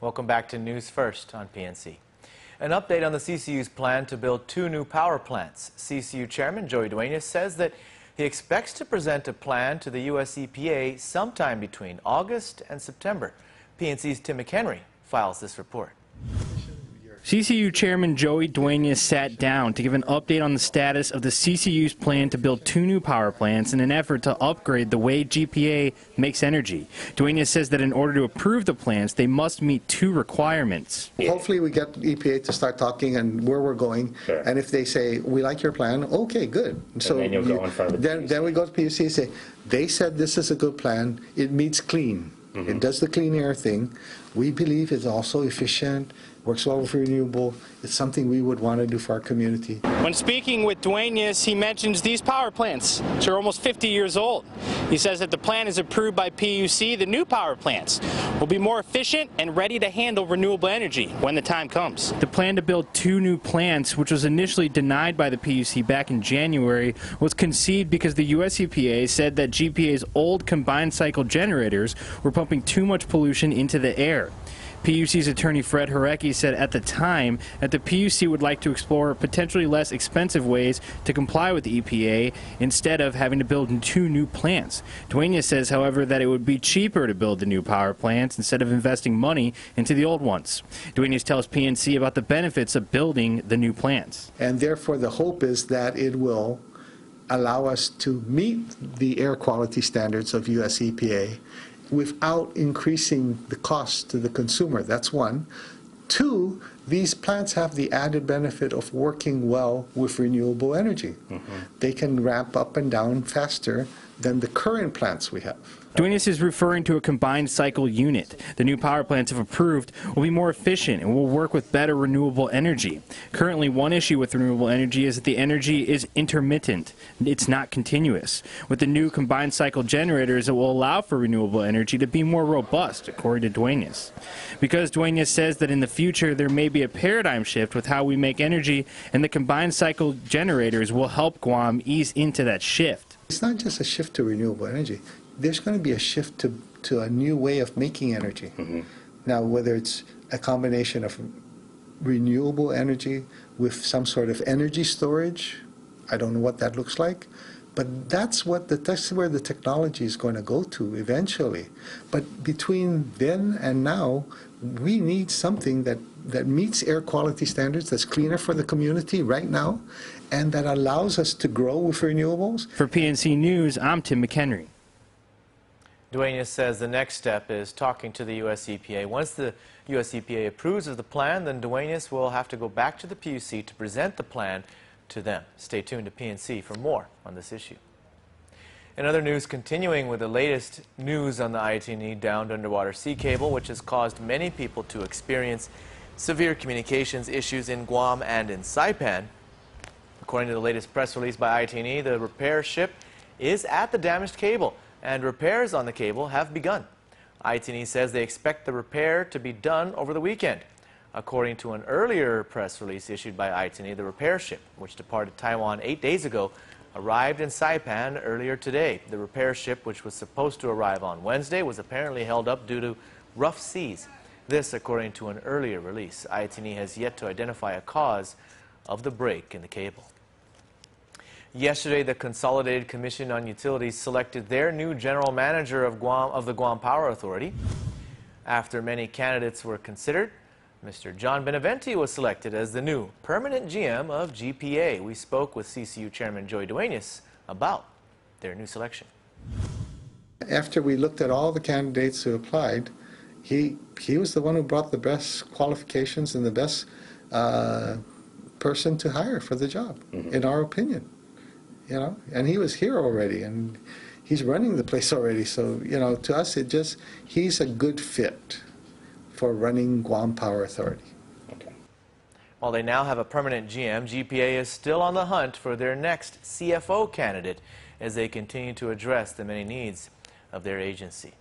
Welcome back to News First on PNC. An update on the CCU's plan to build 2 new power plants. CCU Chairman Joey Duenas says that he expects to present a plan to the U.S. EPA sometime between August and September. PNC's Tim McHenry files this report. CCU Chairman Joey Duenas sat down to give an update on the status of the CCU's plan to build 2 new power plants in an effort to upgrade the way GPA makes energy. Duenas says that in order to approve the plans, they must meet 2 requirements. Hopefully we get EPA to start talking and where we're going. Sure. And if they say, we like your plan, okay, good. So then you'll go in front of the PUC. Then we go to PUC and say, they said this is a good plan. It meets clean. It does the clean air thing. We believe it's also efficient, works well with renewable. It's something we would want to do for our community. When speaking with Duenas, he mentions these power plants, which are almost 50 years old. He says that the plan is approved by PUC. The new power plants will be more efficient and ready to handle renewable energy when the time comes. The plan to build 2 new plants, which was initially denied by the PUC back in January, was conceived because the U.S. EPA said that GPA's old combined cycle generators were pumping too much pollution into the air. PUC's attorney Fred Harecki said at the time that the PUC would like to explore potentially less expensive ways to comply with the EPA instead of having to build 2 new plants. Duenas says, however, that it would be cheaper to build the new power plants instead of investing money into the old ones. Duenas tells PNC about the benefits of building the new plants. And therefore the hope is that it will allow us to meet the air quality standards of U.S. EPA without increasing the cost to the consumer. That's one. 2, these plants have the added benefit of working well with renewable energy. They can ramp up and down faster than the current plants we have. Duenas is referring to a combined cycle unit. The new power plants, if approved, will be more efficient and will work with better renewable energy. Currently, one issue with renewable energy is that the energy is intermittent. It's not continuous. With the new combined cycle generators, it will allow for renewable energy to be more robust, according to Duenas. Because Duenas says that in the future there may be a paradigm shift with how we make energy, and the combined cycle generators will help Guam ease into that shift. It's not just a shift to renewable energy. There's going to be a shift to a new way of making energy. Now, whether it's a combination of renewable energy with some sort of energy storage, I don't know what that looks like, but that's where the technology is going to go to eventually. But between then and now, we need something that meets air quality standards, that's cleaner for the community right now, and that allows us to grow with renewables. For PNC News, I'm Tim McHenry. Duenas says the next step is talking to the U.S. EPA. Once the U.S. EPA approves of the plan, then Duenas will have to go back to the PUC to present the plan to them. Stay tuned to PNC for more on this issue. In other news, continuing with the latest news on the I-80 downed underwater sea cable, which has caused many people to experience severe communications issues in Guam and in Saipan. According to the latest press release by I-80, the repair ship is at the damaged cable, and repairs on the cable have begun. I-80 says they expect the repair to be done over the weekend. According to an earlier press release issued by I-80, the repair ship, which departed Taiwan 8 days ago, arrived in Saipan earlier today. The repair ship, which was supposed to arrive on Wednesday, was apparently held up due to rough seas. This, according to an earlier release. I-80 has yet to identify a cause of the break in the cable. Yesterday, the Consolidated Commission on Utilities selected their new general manager of the Guam Power Authority. After many candidates were considered, Mr. John Benavente was selected as the new permanent GM of GPA. We spoke with CCU Chairman Joey Duenas about their new selection. After we looked at all the candidates who applied, he was the one who brought the best qualifications and the best person to hire for the job, in our opinion. You know, and he was here already, and he's running the place already. So, you know, to us, he's a good fit for running Guam Power Authority. Okay. While they now have a permanent GM, GPA is still on the hunt for their next CFO candidate as they continue to address the many needs of their agency.